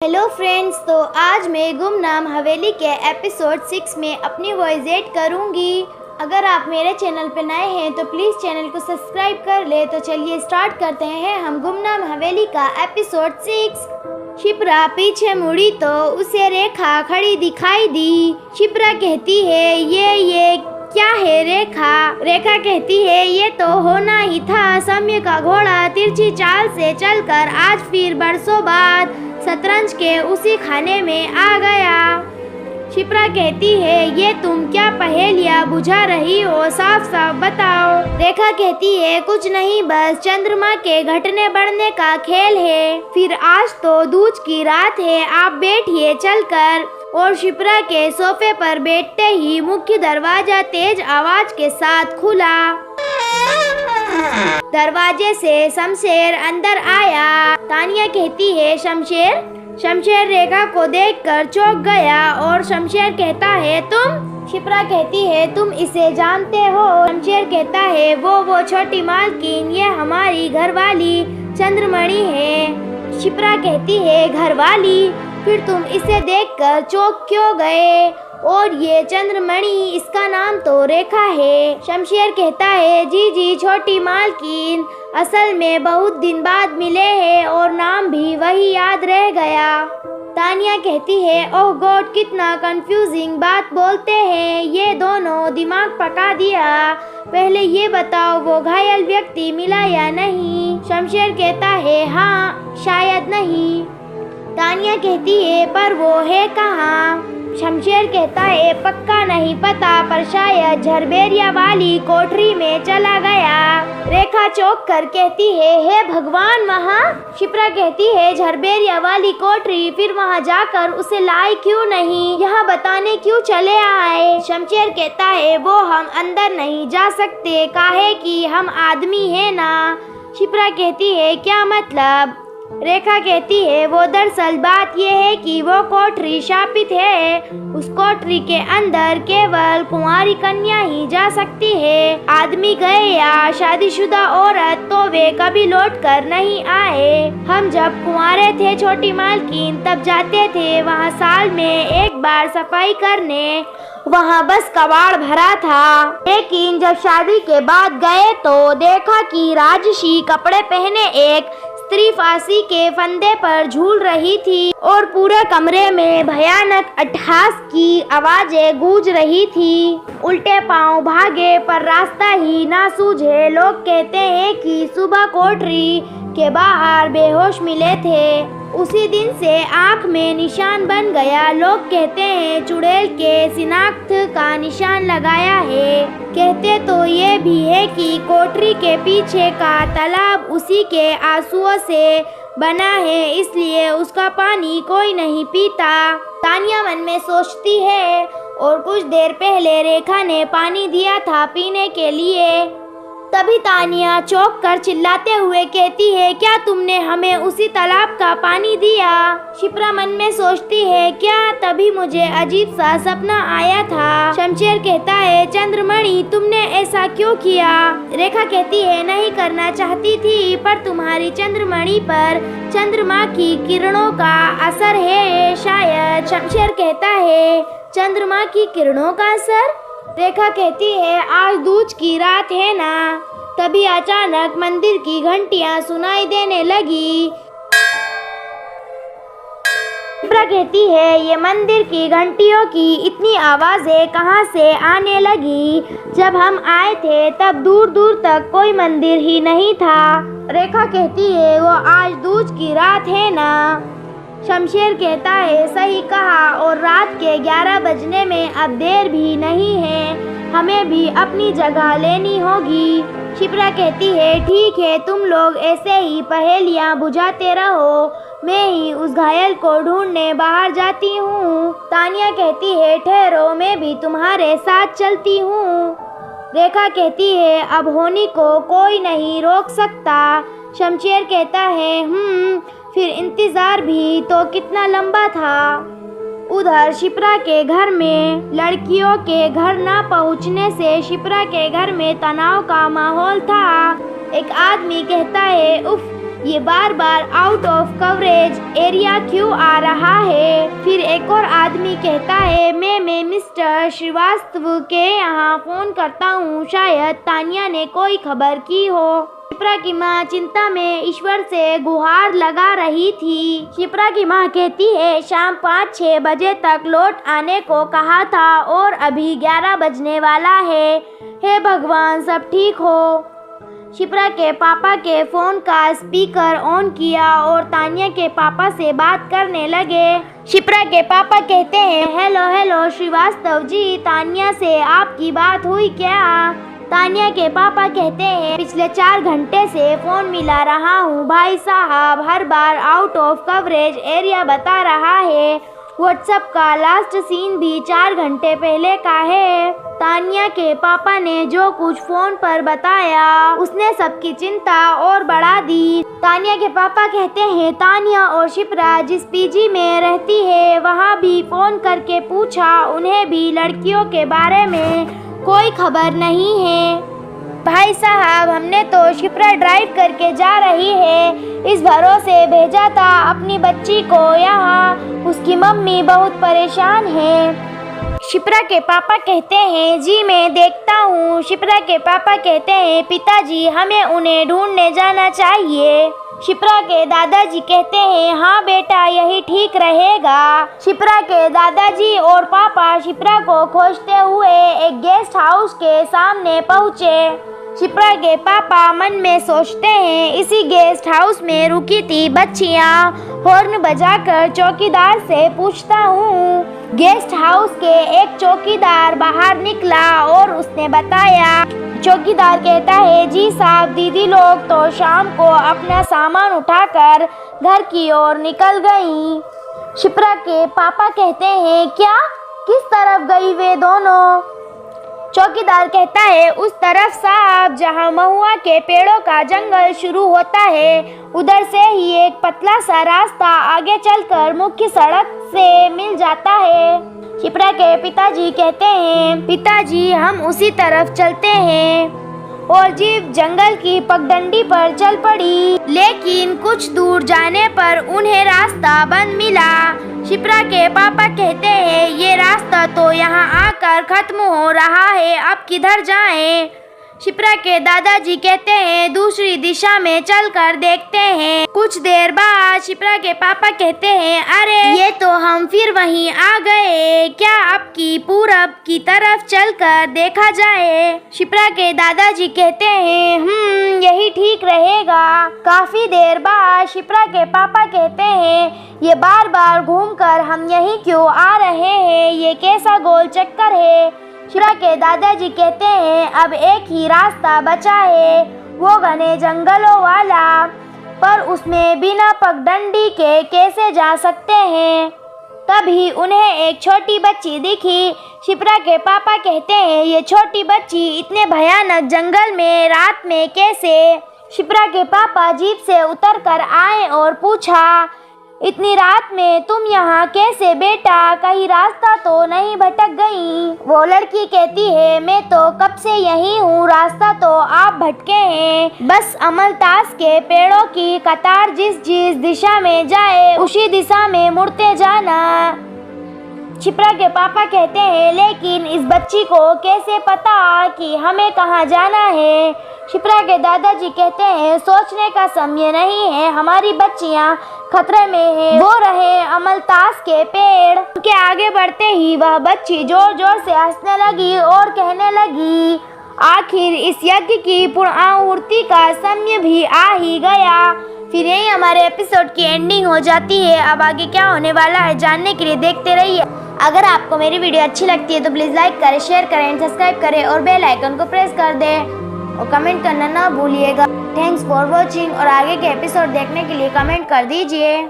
Hello friends, तो आज मैं गुमनाम हवेली के एपिसोड 6 में अपनी वॉइस ऐड करूंगी। अगर आप मेरे चैनल पर नए हैं तो प्लीज़ चैनल को सब्सक्राइब कर ले। तो चलिए स्टार्ट करते हैं हम गुमनाम हवेली का एपिसोड 6। शिप्रा पीछे मुड़ी तो उसे रेखा खड़ी दिखाई दी। शिप्रा कहती है ये क्या है रेखा? रेखा कहती है ये तो होना ही था। समय का घोड़ा तिरछी चाल से चलकर आज फिर बरसों बाद शतरंज के उसी खाने में आ गया। शिप्रा कहती है ये तुम क्या पहेलियां बुझा रही हो, साफ साफ बताओ। रेखा कहती है कुछ नहीं, बस चंद्रमा के घटने बढ़ने का खेल है। फिर आज तो दूज की रात है, आप बैठिए चलकर। और शिप्रा के सोफे पर बैठते ही मुख्य दरवाजा तेज आवाज के साथ खुला। दरवाजे से शमशेर अंदर आया। तानिया कहती है शमशेर? शमशेर रेखा को देखकर चौंक गया और शमशेर कहता है तुम? शिप्रा कहती है तुम इसे जानते हो? शमशेर कहता है वो छोटी मालकिन, ये हमारी घरवाली चंद्रमणि है। शिप्रा कहती है घरवाली? फिर तुम इसे देखकर चौंक क्यों गए? और ये चंद्रमणि, इसका नाम तो रेखा है। शमशेर कहता है जी छोटी मालकिन, असल में बहुत दिन बाद मिले हैं और नाम भी वही याद रह गया। तानिया कहती है ओह गॉड, कितना कंफ्यूजिंग बात बोलते हैं ये दोनों, दिमाग पका दिया। पहले ये बताओ वो घायल व्यक्ति मिला या नहीं? शमशेर कहता है हाँ, शायद नहीं। तानिया कहती है पर वो है कहाँ? शमशेर कहता है पक्का नहीं पता, पर शायद झरबेरिया वाली कोठरी में चला गया। रेखा चौंक कर कहती है हे भगवान, वहाँ? शिप्रा कहती है झरबेरिया वाली कोठरी, फिर वहाँ जाकर उसे लाए क्यों नहीं? यहाँ बताने क्यों चले आए? शमशेर कहता है वो हम अंदर नहीं जा सकते, काहे कि हम आदमी है ना। शिप्रा कहती है क्या मतलब? रेखा कहती है वो दरअसल बात यह है कि वो कोठरी शापित है। उस कोठरी के अंदर केवल कुंवारी कन्या ही जा सकती है। आदमी गए या शादीशुदा औरत तो वे कभी लौट कर नहीं आए। हम जब कुंवारे थे छोटी मालकिन, तब जाते थे वहाँ साल में एक बार सफाई करने। वहाँ बस कबाड़ भरा था। लेकिन जब शादी के बाद गए तो देखा कि राजसी कपड़े पहने एक स्त्री फांसी के फंदे पर झूल रही थी और पूरे कमरे में भयानक अट्टहास की आवाजें गूंज रही थी। उल्टे पांव भागे पर रास्ता ही ना सूझे। लोग कहते हैं कि सुबह कोठरी के बाहर बेहोश मिले थे। उसी दिन से आंख में निशान बन गया। लोग कहते हैं चुड़ैल के शिनाख्त का निशान लगाया है। कहते तो ये भी है कि कोठरी के पीछे का तालाब उसी के आंसुओं से बना है, इसलिए उसका पानी कोई नहीं पीता। तानिया मन में सोचती है और कुछ देर पहले रेखा ने पानी दिया था पीने के लिए। तभी तानिया चौंक कर चिल्लाते हुए कहती है क्या तुमने हमें उसी तालाब का पानी दिया? शिप्रा मन में सोचती है क्या? तभी मुझे अजीब सा सपना आया था। शमशेर कहता है चंद्रमणि तुमने ऐसा क्यों किया? रेखा कहती है नहीं करना चाहती थी, पर तुम्हारी चंद्रमणि पर चंद्रमा की किरणों का असर है शायद। शमशेर कहता है चंद्रमा की किरणों का असर? रेखा कहती है आज दूज की रात है ना। तभी अचानक मंदिर की घंटियां सुनाई देने लगी। शिप्रा कहती है ये मंदिर की घंटियों की इतनी आवाजें कहाँ से आने लगी? जब हम आए थे तब दूर दूर तक कोई मंदिर ही नहीं था। रेखा कहती है वो आज दूज की रात है ना। शमशेर कहता है सही कहा, और रात के 11 बजने में अब देर भी नहीं है, हमें भी अपनी जगह लेनी होगी। शिप्रा कहती है ठीक है, तुम लोग ऐसे ही पहेलियां बुझाते रहो, मैं ही उस घायल को ढूंढने बाहर जाती हूँ। तानिया कहती है ठहरो, मैं भी तुम्हारे साथ चलती हूँ। रेखा कहती है अब होनी को कोई नहीं रोक सकता। शमशेर कहता है फिर इंतजार भी तो कितना लंबा था। उधर शिप्रा के घर में लड़कियों के घर ना पहुंचने से शिप्रा के घर में तनाव का माहौल था। एक आदमी कहता है उफ, ये बार बार आउट ऑफ कवरेज एरिया क्यों आ रहा है। फिर एक और आदमी कहता है, मैं मिस्टर श्रीवास्तव के यहाँ फोन करता हूँ, शायद तानिया ने कोई खबर की हो। शिप्रा की माँ चिंता में ईश्वर से गुहार लगा रही थी। शिप्रा की माँ कहती है, शाम 5-6 बजे तक लौट आने को कहा था और अभी 11 बजने वाला है। हे भगवान, सब ठीक हो। शिप्रा के पापा के फोन का स्पीकर ऑन किया और तानिया के पापा से बात करने लगे। शिप्रा के पापा कहते हैं, हेलो श्रीवास्तव जी, तानिया से आपकी बात हुई क्या? तानिया के पापा कहते हैं, पिछले 4 घंटे से फोन मिला रहा हूँ भाई साहब, हर बार आउट ऑफ कवरेज एरिया बता रहा है। व्हाट्सएप का लास्ट सीन भी 4 घंटे पहले का है। तानिया के पापा ने जो कुछ फोन पर बताया उसने सबकी चिंता और बढ़ा दी। तानिया के पापा कहते हैं, तानिया और शिप्रा जिस पीजी में रहती है वहाँ भी फोन करके पूछा, उन्हें भी लड़कियों के बारे में कोई खबर नहीं है। भाई साहब, हमने तो शिप्रा ड्राइव करके जा रही है इस भरोसे भेजा था अपनी बच्ची को यहाँ, उसकी मम्मी बहुत परेशान है। शिप्रा के पापा कहते हैं, जी मैं देखता हूँ। शिप्रा के पापा कहते हैं, पिताजी हमें उन्हें ढूंढने जाना चाहिए। शिप्रा के दादाजी कहते हैं, हाँ बेटा, यही ठीक रहेगा। शिप्रा के दादाजी और पापा शिप्रा को खोजते हुए एक गेस्ट हाउस के सामने पहुँचे। शिप्रा के पापा मन में सोचते हैं, इसी गेस्ट हाउस में रुकी थी बच्चियाँ। हॉर्न बजाकर चौकीदार से पूछता हूँ। गेस्ट हाउस के एक चौकीदार बाहर निकला और उसने बताया। चौकीदार कहता है, जी साहब, दीदी लोग तो शाम को अपना सामान उठाकर घर की ओर निकल गईं। शिप्रा के पापा कहते हैं, क्या? किस तरफ गई वे दोनों? चौकीदार कहता है, उस तरफ साहब, जहां महुआ के पेड़ों का जंगल शुरू होता है, उधर से ही एक पतला सा रास्ता आगे चलकर मुख्य सड़क से मिल जाता है। शिप्रा के पिताजी कहते हैं, पिताजी हम उसी तरफ चलते हैं। और जीप जंगल की पगडंडी पर चल पड़ी, लेकिन कुछ दूर जाने पर उन्हें रास्ता बंद मिला। शिप्रा के पापा कहते हैं, ये रास्ता तो यहाँ आकर खत्म हो रहा है, अब किधर जाएं? शिप्रा के दादाजी कहते हैं, दूसरी दिशा में चलकर देखते हैं। कुछ देर बाद शिप्रा के पापा कहते हैं, अरे ये तो हम फिर वहीं आ गए, क्या अब की पूरब की तरफ चलकर देखा जाए? शिप्रा के दादाजी कहते हैं, यही ठीक रहेगा। काफी देर बाद शिप्रा के पापा कहते हैं, ये बार बार घूमकर हम यहीं क्यों आ रहे हैं, ये कैसा गोल चक्कर है? शिप्रा के दादाजी कहते हैं, अब एक ही रास्ता बचा है, वो घने जंगलों वाला, पर उसमें बिना पगडंडी के कैसे जा सकते हैं? तभी उन्हें एक छोटी बच्ची दिखी। शिप्रा के पापा कहते हैं, ये छोटी बच्ची इतने भयानक जंगल में रात में कैसे? शिप्रा के पापा जीप से उतरकर आए और पूछा, इतनी रात में तुम यहाँ कैसे बेटा, कहीं रास्ता तो नहीं भटक गई? वो लड़की कहती है, मैं तो कब से यहीं हूँ, रास्ता तो आप भटके हैं, बस अमलतास के पेड़ों की कतार जिस दिशा में जाए उसी दिशा में मुड़ते जाना। शिप्रा के पापा कहते हैं, लेकिन इस बच्ची को कैसे पता कि हमें कहाँ जाना है? शिप्रा के दादाजी कहते हैं, सोचने का समय नहीं है, हमारी बच्चियाँ खतरे में है, वो रहे अमलतास के पेड़। उनके आगे बढ़ते ही वह बच्ची जोर जोर से हंसने लगी और कहने लगी, आखिर इस यज्ञ की पूर्णाहुति का समय भी आ ही गया। फिर यही हमारे एपिसोड की एंडिंग हो जाती है। अब आगे क्या होने वाला है जानने के लिए देखते रहिए। अगर आपको मेरी वीडियो अच्छी लगती है तो प्लीज़ लाइक करें, शेयर करें, सब्सक्राइब करें और बेल आइकन को प्रेस कर दें और कमेंट करना ना भूलिएगा। थैंक्स फॉर वॉचिंग और आगे के एपिसोड देखने के लिए कमेंट कर दीजिए।